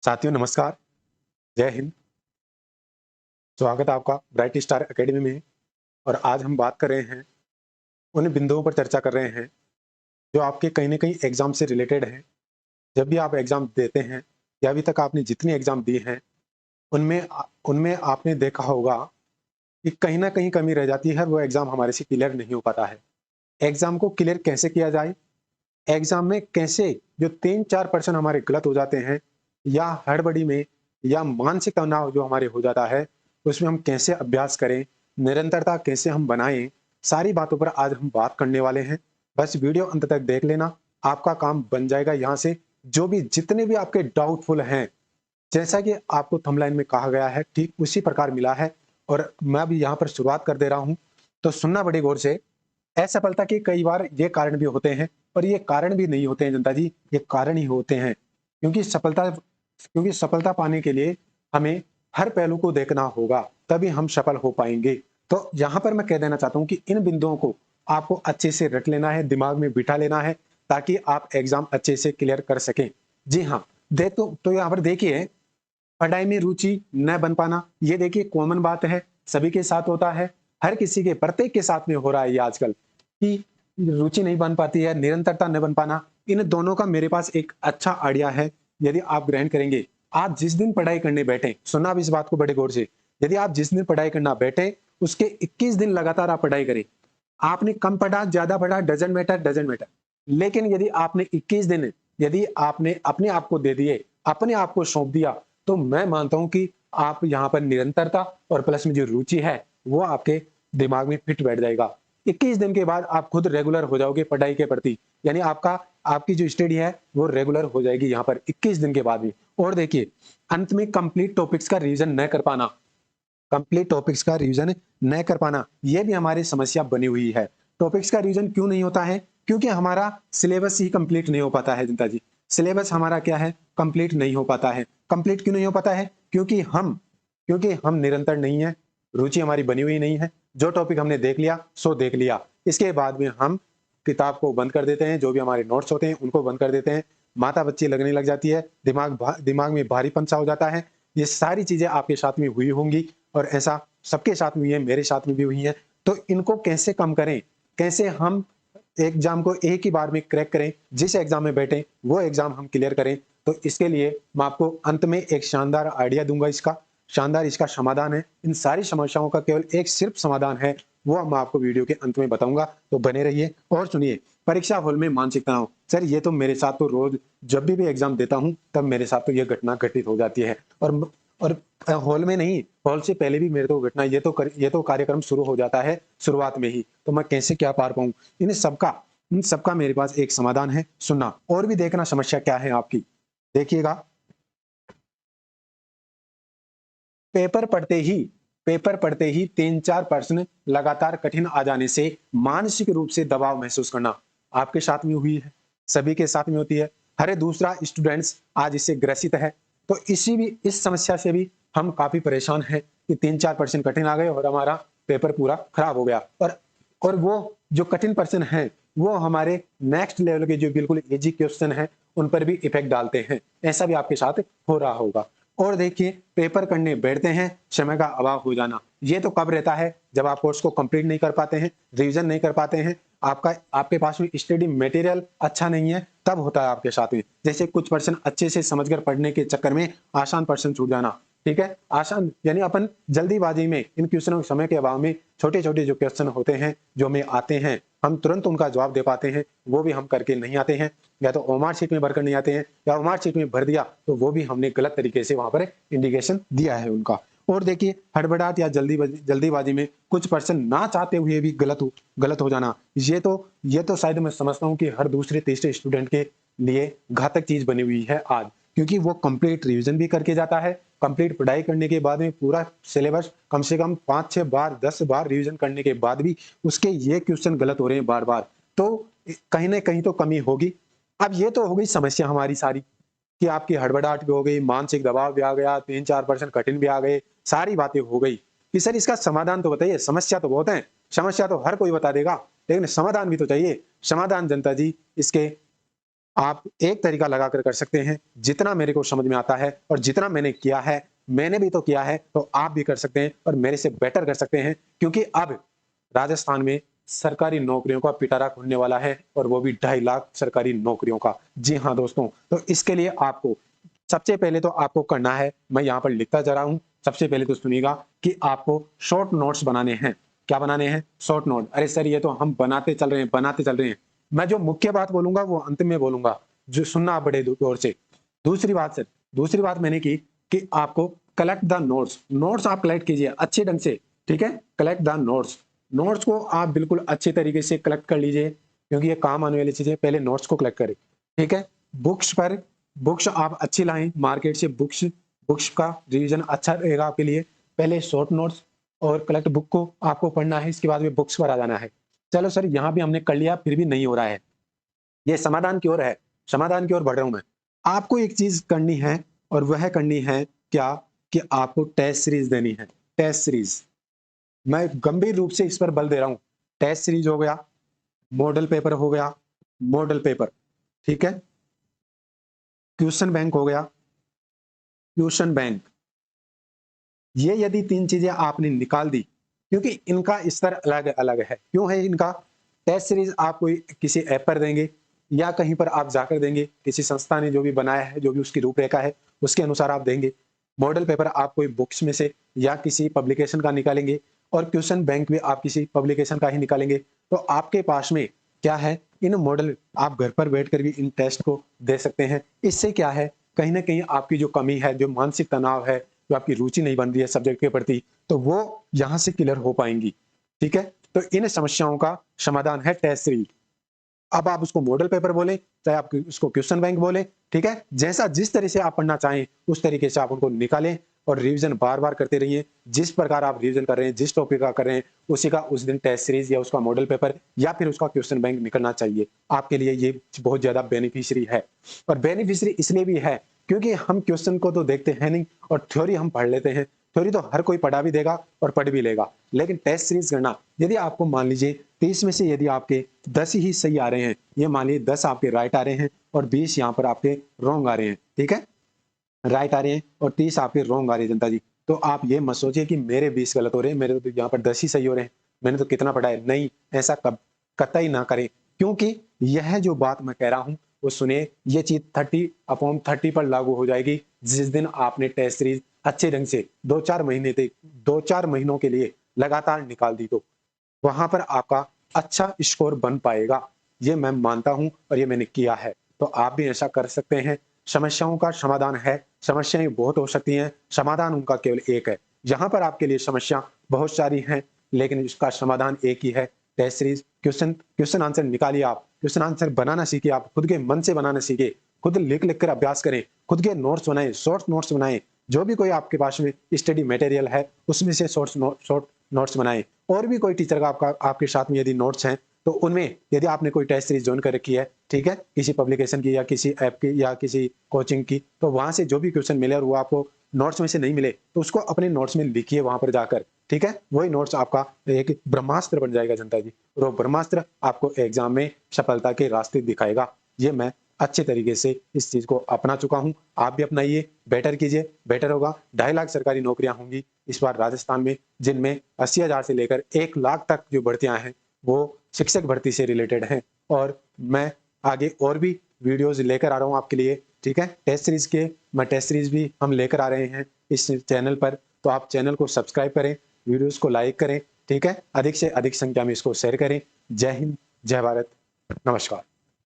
साथियों नमस्कार, जय हिंद। स्वागत है आपका ब्राइट स्टार एकेडमी में। और आज हम बात कर रहे हैं, उन बिंदुओं पर चर्चा कर रहे हैं जो आपके कहीं न कहीं एग्ज़ाम से रिलेटेड हैं। जब भी आप एग्ज़ाम देते हैं या अभी तक आपने जितनी एग्ज़ाम दी हैं, उनमें आपने देखा होगा कि कहीं न कहीं कमी रह जाती है, वो एग्ज़ाम हमारे से क्लियर नहीं हो पाता है। एग्ज़ाम को क्लियर कैसे किया जाए? एग्ज़ाम में कैसे जो 3-4% हमारे गलत हो जाते हैं या हड़बड़ी में या मानसिक तनाव जो हमारे हो जाता है, उसमें हम कैसे अभ्यास करें, निरंतरता कैसे हम बनाएँ, सारी बातों पर आज हम बात करने वाले हैं। बस वीडियो अंत तक देख लेना, आपका काम बन जाएगा यहाँ से। जो भी जितने भी आपके डाउटफुल हैं, जैसा कि आपको थंबनेल में कहा गया है, ठीक उसी प्रकार मिला है और मैं अभी यहाँ पर शुरुआत कर दे रहा हूँ, तो सुनना बड़ी गौर से। असफलता के कई बार ये कारण भी होते हैं और ये कारण भी नहीं होते हैं जनता जी, ये कारण ही होते हैं। क्योंकि सफलता पाने के लिए हमें हर पहलू को देखना होगा, तभी हम सफल हो पाएँगे। तो यहाँ पर मैं कह देना चाहता हूँ कि इन बिंदुओं को आपको अच्छे से रट लेना है, दिमाग में बिठा लेना है, ताकि आप एग्ज़ाम अच्छे से क्लियर कर सकें। जी हाँ, तो यहाँ पर देखिए, पढ़ाई में रुचि न बन पाना, ये देखिए कॉमन बात है, सभी के साथ होता है, हर किसी के प्रत्येक के साथ में हो रहा है ये आजकल कि रुचि नहीं बन पाती है, निरंतरता न बन पाना। इन दोनों का मेरे पास एक अच्छा आइडिया है, यदि आप ग्रहण करेंगे। आप जिस दिन पढ़ाई करने बैठें, सुनना अब इस बात को बड़े गौर से, यदि आप जिस दिन पढ़ाई करना बैठे, उसके 21 दिन लगातार आप पढ़ाई करें। आपने कम पढ़ा, ज़्यादा पढ़ा, डज़न्ट मैटर। लेकिन यदि आपने 21 दिन यदि आपने अपने आप को दे दिए, अपने आप को सौंप दिया, तो मैं मानता हूँ कि आप यहाँ पर निरंतरता और प्लस में जो रुचि है, वो आपके दिमाग में फिट बैठ जाएगा। 21 दिन के बाद आप खुद रेगुलर हो जाओगे पढ़ाई के प्रति, यानी आपकी जो स्टडी है, वो रेगुलर हो जाएगी यहाँ पर 21 दिन के बाद भी। और देखिए, अंत में कंप्लीट टॉपिक्स का रिवीजन न कर पाना, कंप्लीट टॉपिक्स का रिवीजन न कर पाना, यह भी हमारी समस्या बनी हुई है। टॉपिक्स का रिवीजन क्यों नहीं होता है? क्योंकि हमारा सिलेबस ही कंप्लीट नहीं हो पाता है जनता जी। सिलेबस हमारा क्या है? कंप्लीट नहीं हो पाता है। कंप्लीट क्यों नहीं हो पाता है? क्योंकि हम निरंतर नहीं है, रुचि हमारी बनी हुई नहीं है। जो टॉपिक हमने देख लिया, सो देख लिया। इसके बाद में हम किताब को बंद कर देते हैं, जो भी हमारे नोट्स होते हैं, उनको बंद कर देते हैं। माथा बच्ची लगने लग जाती है, दिमाग में भारीपन सा हो जाता है। ये सारी चीज़ें आपके साथ में हुई होंगी और ऐसा सबके साथ में हुई है, मेरे साथ में भी हुई है। तो इनको कैसे कम करें? कैसे हम एग्ज़ाम को एक ही बार में क्रैक करें? जिस एग्ज़ाम में बैठें, वो एग्ज़ाम हम क्लियर करें। तो इसके लिए मैं आपको अंत में एक शानदार आइडिया दूँगा इसका, शानदार इसका समाधान है। इन सारी समस्याओं का केवल एक सिर्फ़ समाधान है, वो मैं आपको वीडियो के अंत में बताऊँगा, तो बने रहिए। और सुनिए, परीक्षा हॉल में मानसिक तनाव, सर ये तो मेरे साथ तो रोज़ जब भी एग्ज़ाम देता हूँ, तब मेरे साथ तो ये घटना घटित हो जाती है। और हॉल में नहीं, हॉल से पहले भी मेरे को घटना ये तो कार्यक्रम शुरू हो जाता है शुरुआत में ही, तो मैं कैसे क्या पार पाऊँ? इन सबका मेरे पास एक समाधान है, सुनना और भी देखना समस्या क्या है आपकी। देखिएगा, पेपर पढ़ते ही पेपर पढ़ते ही 3-4 प्रश्न लगातार कठिन आ जाने से मानसिक रूप से दबाव महसूस करना, आपके साथ में हुई है, सभी के साथ में होती है। हर दूसरा स्टूडेंट्स आज इससे ग्रसित है। तो इस समस्या से भी हम काफ़ी परेशान हैं कि 3-4 प्रश्न कठिन आ गए और हमारा पेपर पूरा खराब हो गया। और वो जो कठिन प्रश्न हैं, वो हमारे नेक्स्ट लेवल के जो बिल्कुल ईज़ी क्वेश्चन हैं, उन पर भी इफ़ेक्ट डालते हैं। ऐसा भी आपके साथ हो रहा होगा। और देखिए, पेपर करने बैठते हैं, समय का अभाव हो जाना। ये तो कब रहता है? जब आप कोर्स को कंप्लीट नहीं कर पाते हैं, रिवीजन नहीं कर पाते हैं, आपके पास में स्टडी मटेरियल अच्छा नहीं है, तब होता है आपके साथ में। जैसे कुछ प्रश्न अच्छे से समझकर पढ़ने के चक्कर में आसान प्रश्न छूट जाना, ठीक है? आसान यानी अपन जल्दीबाजी में इन क्वेश्चनों के समय के अभाव में छोटे-छोटे जो क्वेश्चन होते हैं, जो हमें आते हैं, हम तुरंत उनका जवाब दे पाते हैं, वो भी हम करके नहीं आते हैं। या तो ओमार शीट में भरकर नहीं आते हैं, या ओमार शीट में भर दिया तो वो भी हमने गलत तरीके से वहां पर इंडिकेशन दिया है उनका। और देखिए, हड़बड़ाहट या जल्दीबाजी में कुछ पर्सन ना चाहते हुए भी गलत हो जाना, ये तो शायद मैं समझता हूँ कि हर दूसरे तीसरे स्टूडेंट के लिए घातक चीज बनी हुई है आज। क्योंकि वो कंप्लीट रिवीजन भी करके जाता है, कंप्लीट पढ़ाई करने के बाद में पूरा सिलेबस कम से कम 5-6 बार 10 बार रिवीजन करने के बाद भी उसके ये क्वेश्चन गलत हो रहे हैं बार बार। तो कहीं ना कहीं तो कमी होगी। अब ये तो हो गई समस्या हमारी सारी, कि आपकी हड़बड़ाहट भी हो गई, मानसिक दबाव भी आ गया, 3-4% कठिन भी आ गए, सारी बातें हो गई कि सर इसका समाधान तो बताइए। समस्या तो बहुत है, समस्या तो हर कोई बता देगा, लेकिन समाधान भी तो चाहिए। समाधान जनता जी, इसके आप एक तरीका लगाकर कर सकते हैं, जितना मेरे को समझ में आता है और जितना मैंने किया है, मैंने भी तो किया है, तो आप भी कर सकते हैं और मेरे से बेटर कर सकते हैं, क्योंकि अब राजस्थान में सरकारी नौकरियों का पिटारा खुलने वाला है और वो भी 2.5 लाख सरकारी नौकरियों का। जी हाँ दोस्तों, तो इसके लिए आपको सबसे पहले तो आपको करना है, मैं यहाँ पर लिखता जा रहा हूँ, सबसे पहले तो सुनिएगा कि आपको शॉर्ट नोट्स बनाने हैं। क्या बनाने हैं? Short note. अरे सर ये तो हम बनाते चल रहे हैं, बनाते चल रहे हैं। मैं जो मुख्य बात बोलूंगा वो अंत में बोलूंगा, जो सुनना आप बड़े गौर से। दूसरी बात सर, दूसरी बात मैंने की कि आपको कलेक्ट द नोट्स। नोट्स आप कलेक्ट कीजिए अच्छे ढंग से, ठीक है? Collect the notes. नोट्स को आप बिल्कुल अच्छे तरीके से कलेक्ट कर लीजिए, क्योंकि ये काम आने वाली चीजें। पहले नोट्स को कलेक्ट करें, ठीक है? बुक्स पर बुक्स आप अच्छी लाएं मार्केट से। बुक्स बुक्स का रिवीजन अच्छा रहेगा आपके लिए। पहले शॉर्ट नोट्स और कलेक्ट बुक को आपको पढ़ना है, इसके बाद में बुक्स पर आ जाना है। चलो सर यहाँ भी हमने कर लिया, फिर भी नहीं हो रहा है, ये समाधान की ओर है, समाधान की ओर बढ़ रहा हूं मैं। आपको एक चीज करनी है और वह करनी है क्या, कि आपको टेस्ट सीरीज देनी है। टेस्ट सीरीज, मैं गंभीर रूप से इस पर बल दे रहा हूं। टेस्ट सीरीज हो गया, मॉडल पेपर हो गया, मॉडल पेपर, ठीक है? क्वेश्चन बैंक हो गया, क्वेश्चन बैंक। ये यदि 3 चीजें आपने निकाल दी, क्योंकि इनका स्तर अलग अलग है। क्यों है इनका? टेस्ट सीरीज आप कोई किसी ऐप पर देंगे या कहीं पर आप जाकर देंगे, किसी संस्था ने जो भी बनाया है, जो भी उसकी रूपरेखा है उसके अनुसार आप देंगे। मॉडल पेपर आप कोई बुक्स में से या किसी पब्लिकेशन का निकालेंगे, और क्वेश्चन बैंक भी आप किसी पब्लिकेशन का ही निकालेंगे। तो आपके पास में क्या है, इन मॉडल आप घर पर बैठ कर भी इन टेस्ट को दे सकते हैं। इससे क्या है, कहीं ना कहीं आपकी जो कमी है, जो मानसिक तनाव है, जो आपकी रुचि नहीं बन रही है सब्जेक्ट के प्रति, तो वो यहां से क्लियर हो पाएंगी, ठीक है? तो इन समस्याओं का समाधान है टेस्ट सीरीज। अब आप उसको मॉडल पेपर बोले, चाहे आप उसको क्वेश्चन बैंक बोले, ठीक है? जैसा जिस तरह से आप पढ़ना चाहें उस तरीके से आप उनको निकालें और रिवीजन बार बार करते रहिए। जिस प्रकार आप रिवीजन कर रहे हैं, जिस टॉपिक का कर रहे हैं, उसी का उस दिन टेस्ट सीरीज या उसका मॉडल पेपर या फिर उसका क्वेश्चन बैंक निकलना चाहिए। आपके लिए ये बहुत ज्यादा बेनिफिशियरी है। और बेनिफिशियरी इसलिए भी है क्योंकि हम क्वेश्चन को तो देखते हैं नहीं और थ्योरी हम पढ़ लेते हैं। थ्योरी तो हर कोई पढ़ा भी देगा और पढ़ भी लेगा, लेकिन टेस्ट सीरीज करना, यदि आपको मान लीजिए 30 में से यदि आपके 10 ही सही आ रहे हैं, ये मान लीजिए 10 आपके राइट आ रहे हैं और 20 यहाँ पर आपके रॉन्ग आ रहे हैं, ठीक है? राइट आ रहे हैं और 30 आपके रॉन्ग आ रहे हैं जनता जी। तो आप ये मत सोचिए कि मेरे 20 गलत हो रहे हैं, मेरे तो यहाँ पर 10 ही सही हो रहे हैं, मैंने तो कितना पढ़ा है। नहीं, ऐसा कतई ना करें, क्योंकि यह जो बात मैं कह रहा हूं वो सुनिए, ये चीज 30/30 पर लागू हो जाएगी जिस दिन आपने टेस्ट सीरीज अच्छे ढंग से 2-4 महीनों के लिए लगातार निकाल दी, तो वहां पर आपका अच्छा स्कोर बन पाएगा। ये मैं मानता हूं और ये मैंने किया है, तो आप भी ऐसा कर सकते हैं। समस्याओं का समाधान है, समस्याएं बहुत हो सकती हैं, समाधान उनका केवल एक है। यहाँ पर आपके लिए समस्या बहुत सारी हैं, लेकिन इसका समाधान एक ही है। Test series, question question answer निकालिए, आप क्वेश्चन आंसर बनाना सीखिए, आप खुद के मन से बनाना सीखिए, खुद लिख लिख कर अभ्यास करें, खुद के नोट्स बनाएं, शॉर्ट नोट्स बनाएं। जो भी कोई आपके पास में स्टडी मटेरियल है उसमें से शॉर्ट नोट्स बनाएं। और भी कोई टीचर का आपके साथ में यदि नोट्स हैं, तो उनमें यदि आपने कोई टेस्ट सीरीज ज्वाइन कर रखी है, ठीक है, किसी पब्लिकेशन की या किसी ऐप की या किसी कोचिंग की, तो वहां से जो भी क्वेश्चन मिले और वो आपको नोट्स में से नहीं मिले, तो उसको अपने नोट्स में लिखिए वहां पर जाकर, ठीक है? वही नोट्स आपका एक ब्रह्मास्त्र बन जाएगा जनता जी, और वो ब्रह्मास्त्र आपको एग्जाम में सफलता के रास्ते दिखाएगा। ये मैं अच्छे तरीके से इस चीज को अपना चुका हूं। आप भी अपनाइए, बेटर कीजिए, बेटर होगा। 2.5 लाख सरकारी नौकरियां होंगी इस बार राजस्थान में, जिनमें 80,000 से लेकर 1 लाख तक जो भर्तियां हैं वो शिक्षक भर्ती से रिलेटेड हैं। और मैं आगे और भी वीडियोस लेकर आ रहा हूं आपके लिए, ठीक है? टेस्ट सीरीज के मैं टेस्ट सीरीज भी हम लेकर आ रहे हैं इस चैनल पर, तो आप चैनल को सब्सक्राइब करें, वीडियोस को लाइक करें, ठीक है? अधिक से अधिक संख्या में इसको शेयर करें। जय हिंद, जय भारत, नमस्कार।